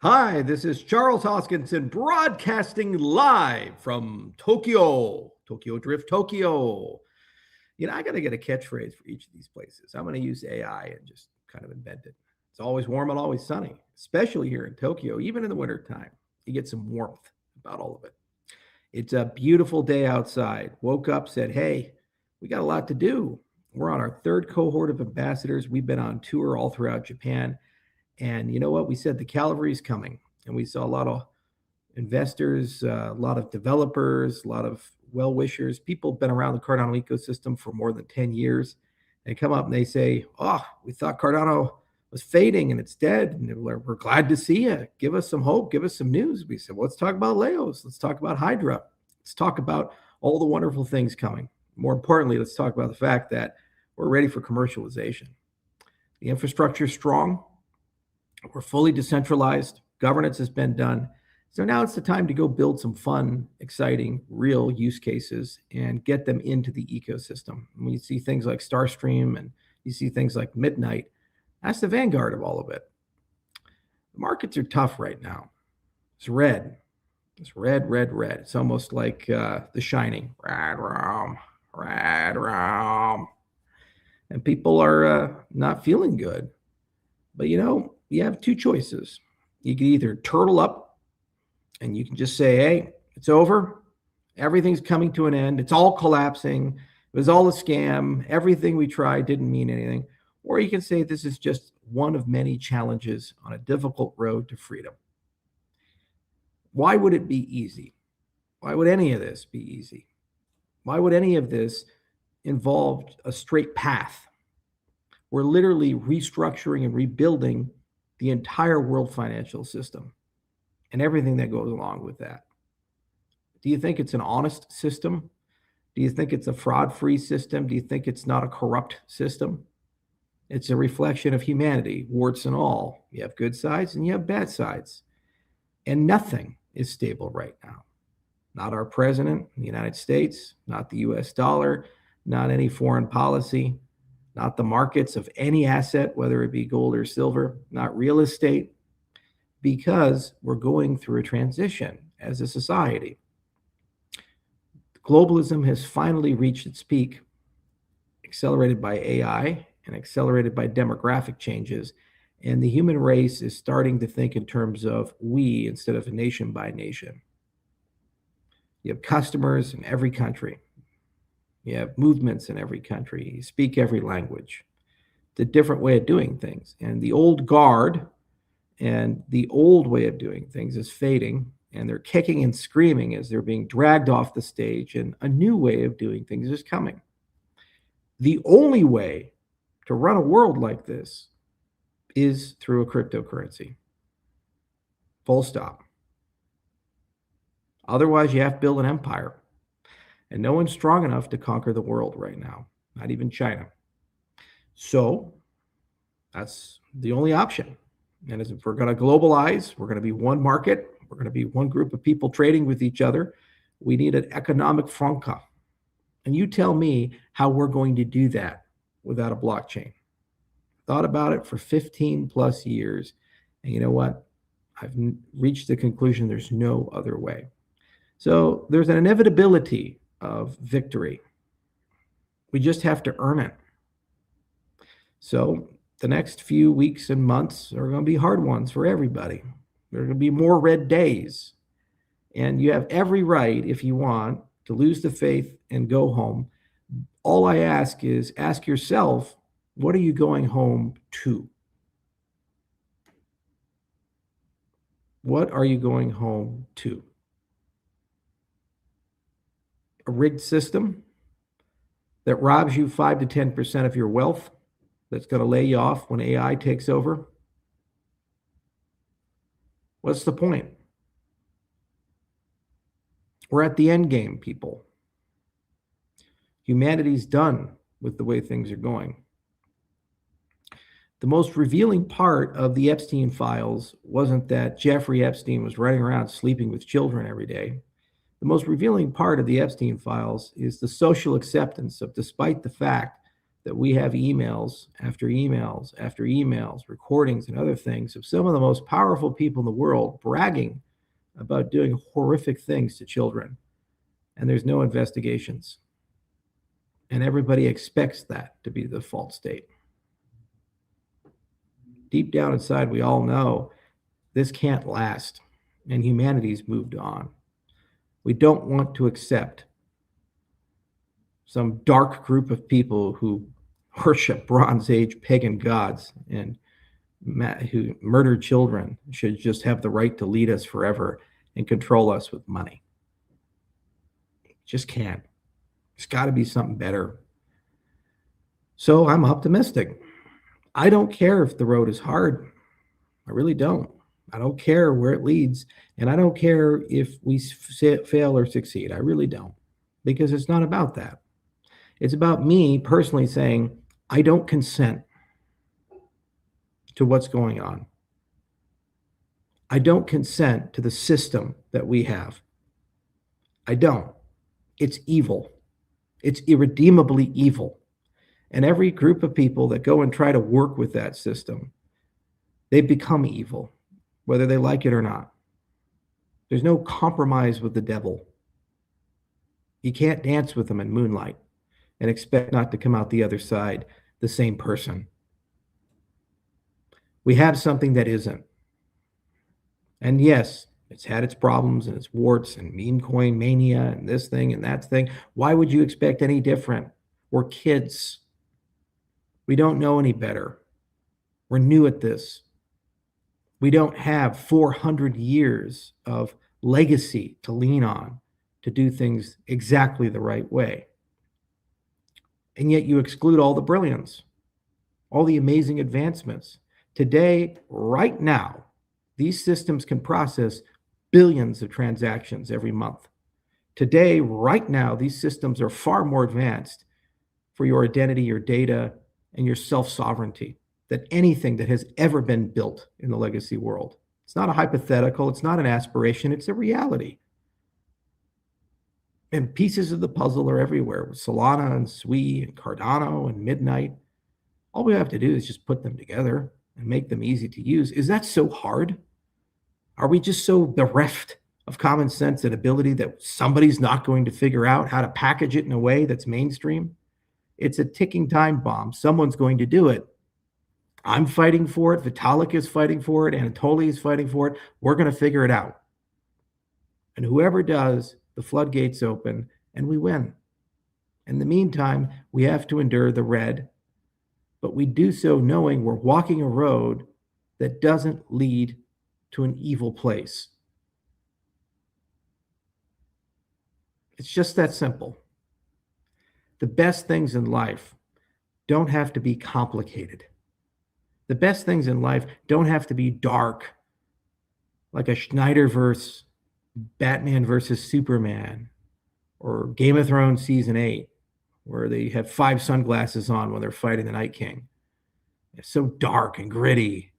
Hi, this is Charles Hoskinson broadcasting live from Tokyo Drift, Tokyo. I got to get a catchphrase for each of these places. I'm going to use AI and just kind of invent it. It's always warm and always sunny, especially here in Tokyo, even in the wintertime. You get some warmth about all of it. It's a beautiful day outside. Woke up, said, hey, we got a lot to do. We're on our third cohort of ambassadors. We've been on tour all throughout Japan. And you know what? We said the cavalry's coming. And we saw a lot of investors, a lot of developers, a lot of well-wishers. People have been around the Cardano ecosystem for more than 10 years. They come up and they say, oh, we thought Cardano was fading and it's dead. And we're glad to see you. Give us some hope. Give us some news. We said, well, let's talk about Leos. Let's talk about Hydra. Let's talk about all the wonderful things coming. More importantly, let's talk about the fact that we're ready for commercialization. The infrastructure is strong. We're fully decentralized. Governance has been done. So now it's the time to go build some fun, exciting, real use cases and get them into the ecosystem. When you see things like Starstream and you see things like Midnight, that's the vanguard of all of it. The markets are tough right now. It's red. It's red, red, red. It's almost like The Shining. Red room, red room. And people are not feeling good. But you have two choices. You can either turtle up and you can just say, hey, it's over. Everything's coming to an end. It's all collapsing. It was all a scam. Everything we tried didn't mean anything. Or you can say this is just one of many challenges on a difficult road to freedom. Why would it be easy? Why would any of this be easy? Why would any of this involve a straight path? We're literally restructuring and rebuilding the entire world financial system and everything that goes along with that. Do you think it's an honest system? Do you think it's a fraud-free system? Do you think it's not a corrupt system? It's a reflection of humanity, warts and all. You have good sides and you have bad sides. And nothing is stable right now. Not our president, the United States, not the US dollar, not any foreign policy, not the markets of any asset, whether it be gold or silver, not real estate, because we're going through a transition as a society. Globalism has finally reached its peak, accelerated by AI and accelerated by demographic changes, and the human race is starting to think in terms of we instead of a nation by nation. You have customers in every country. You have movements in every country. You speak every language. It's a different way of doing things. And the old guard and the old way of doing things is fading. And they're kicking and screaming as they're being dragged off the stage. And a new way of doing things is coming. The only way to run a world like this is through a cryptocurrency. Full stop. Otherwise, you have to build an empire. And no one's strong enough to conquer the world right now, not even China. So that's the only option. And if we're going to globalize, we're going to be one market, we're going to be one group of people trading with each other, we need an economic franca. And you tell me how we're going to do that without a blockchain. Thought about it for 15 plus years. And you know what? I've reached the conclusion there's no other way. So there's an inevitability of victory. We just have to earn it. So the next few weeks and months are going to be hard ones for everybody. There are going to be more red days. And you have every right, if you want, to lose the faith and go home. All I ask is ask yourself, what are you going home to? What are you going home to? A rigged system that robs you 5 to 10% of your wealth, that's going to lay you off when AI takes over? What's the point? We're at the end game, people. Humanity's done with the way things are going. The most revealing part of the Epstein files wasn't that Jeffrey Epstein was running around sleeping with children every day. The most revealing part of the Epstein files is the social acceptance of, despite the fact that we have emails after emails after emails, recordings and other things of some of the most powerful people in the world bragging about doing horrific things to children, and there's no investigations. And everybody expects that to be the default state. Deep down inside, we all know this can't last, and humanity's moved on. We don't want to accept some dark group of people who worship Bronze Age pagan gods and who murder children should just have the right to lead us forever and control us with money. Just can't. There's got to be something better. So I'm optimistic. I don't care if the road is hard. I really don't. I don't care where it leads. And I don't care if we fail or succeed. I really don't. Because it's not about that. It's about me personally saying, I don't consent to what's going on. I don't consent to the system that we have. I don't. It's evil. It's irredeemably evil. And every group of people that go and try to work with that system, they become evil, whether they like it or not. There's no compromise with the devil. You can't dance with him in moonlight and expect not to come out the other side the same person. We have something that isn't. And yes, it's had its problems and its warts and meme coin mania and this thing and that thing. Why would you expect any different? We're kids. We don't know any better. We're new at this. We don't have 400 years of legacy to lean on to do things exactly the right way. And yet you exclude all the brilliance, all the amazing advancements. Today, right now, these systems can process billions of transactions every month. Today, right now, these systems are far more advanced for your identity, your data, and your self-sovereignty than anything that has ever been built in the legacy world. It's not a hypothetical, it's not an aspiration, it's a reality. And pieces of the puzzle are everywhere with Solana and Sui and Cardano and Midnight. All we have to do is just put them together and make them easy to use. Is that so hard? Are we just so bereft of common sense and ability that somebody's not going to figure out how to package it in a way that's mainstream? It's a ticking time bomb. Someone's going to do it. I'm fighting for it. Vitalik is fighting for it. Anatoly is fighting for it. We're going to figure it out. And whoever does, the floodgates open and we win. In the meantime, we have to endure the red, but we do so knowing we're walking a road that doesn't lead to an evil place. It's just that simple. The best things in life don't have to be complicated. The best things in life don't have to be dark, like a Snyderverse Batman versus Superman or Game of Thrones season 8, where they have 5 sunglasses on when they're fighting the Night King. It's so dark and gritty.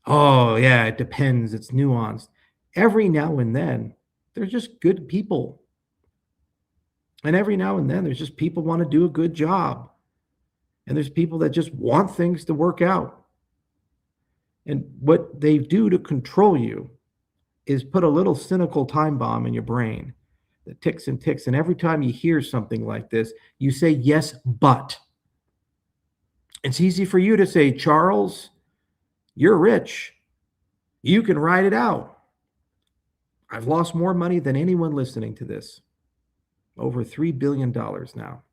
Oh, yeah, it depends. It's nuanced. Every now and then, they're just good people. And every now and then, there's just people want to do a good job. And there's people that just want things to work out. And what they do to control you is put a little cynical time bomb in your brain that ticks and ticks. And every time you hear something like this, you say, yes, but. It's easy for you to say, Charles, you're rich. You can ride it out. I've lost more money than anyone listening to this. Over $3 billion now.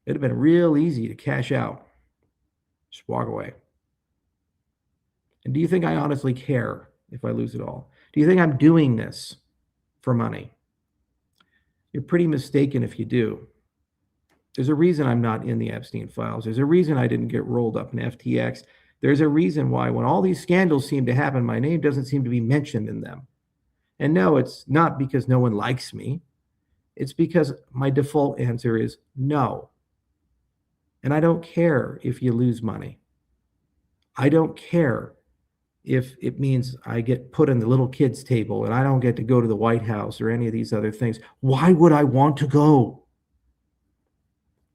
It'd have been real easy to cash out. Just walk away. And do you think I honestly care if I lose it all? Do you think I'm doing this for money? You're pretty mistaken if you do. There's a reason I'm not in the Epstein files. There's a reason I didn't get rolled up in FTX. There's a reason why when all these scandals seem to happen, my name doesn't seem to be mentioned in them. And no, it's not because no one likes me. It's because my default answer is no. And I don't care if you lose money. I don't care if it means I get put in the little kids' table and I don't get to go to the White House or any of these other things. Why would I want to go?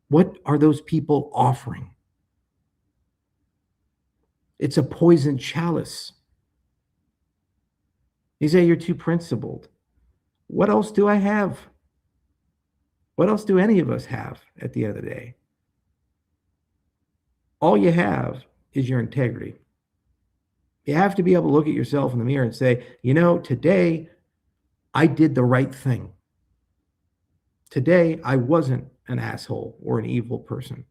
What are those people offering? It's a poison chalice. You say you're too principled. What else do I have? What else do any of us have at the end of the day? All you have is your integrity. You have to be able to look at yourself in the mirror and say, today I did the right thing. Today I wasn't an asshole or an evil person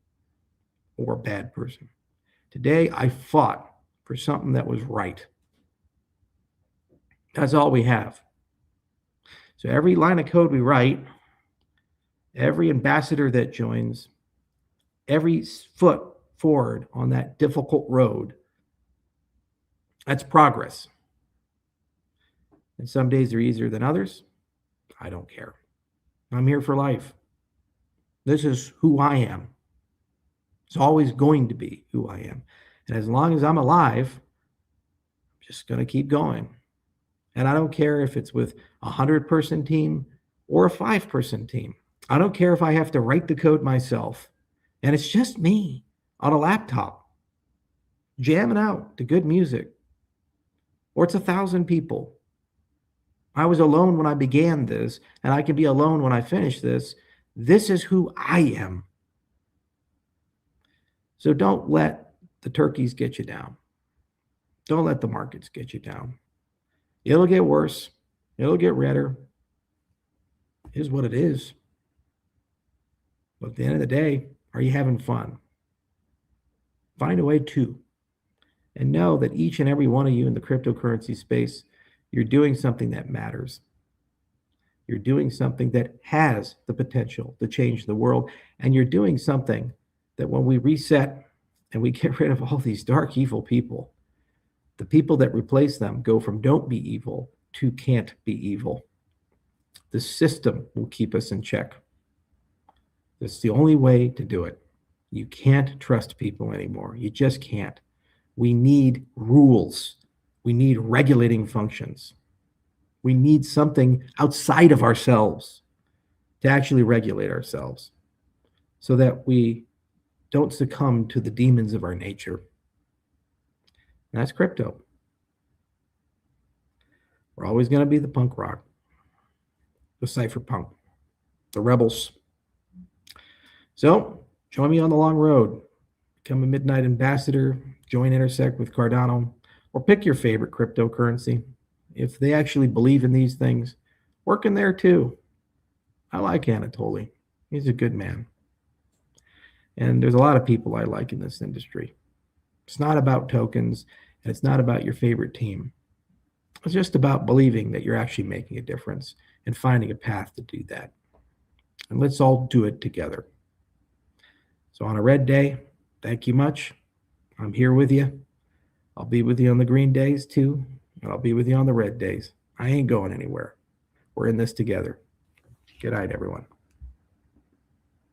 or a bad person. Today I fought for something that was right. That's all we have. So every line of code we write, every ambassador that joins, every foot forward on that difficult road, that's progress. And some days they're easier than others. I don't care. I'm here for life. This is who I am. It's always going to be who I am. And as long as I'm alive, I'm just going to keep going. And I don't care if it's with a 100-person team or a 5-person team. I don't care if I have to write the code myself. And it's just me on a laptop, jamming out to good music. Or it's 1,000 people. I was alone when I began this, and I can be alone when I finish this. This is who I am. So don't let the turkeys get you down. Don't let the markets get you down. It'll get worse. It'll get redder. It is what it is. But at the end of the day, are you having fun? Find a way to. And know that each and every one of you in the cryptocurrency space, you're doing something that matters. You're doing something that has the potential to change the world. And you're doing something that when we reset and we get rid of all these dark, evil people, the people that replace them go from don't be evil to can't be evil. The system will keep us in check. It's the only way to do it. You can't trust people anymore. You just can't. We need rules. We need regulating functions. We need something outside of ourselves to actually regulate ourselves so that we don't succumb to the demons of our nature. And that's crypto. We're always going to be the punk rock, the cypherpunk, the rebels. So join me on the long road. Become a midnight ambassador, join Intersect with Cardano, or pick your favorite cryptocurrency. If they actually believe in these things, work in there too. I like Anatoly. He's a good man. And there's a lot of people I like in this industry. It's not about tokens, and it's not about your favorite team. It's just about believing that you're actually making a difference and finding a path to do that. And let's all do it together. So on a red day, thank you much. I'm here with you. I'll be with you on the green days too, and I'll be with you on the red days. I ain't going anywhere. We're in this together. Good night, everyone.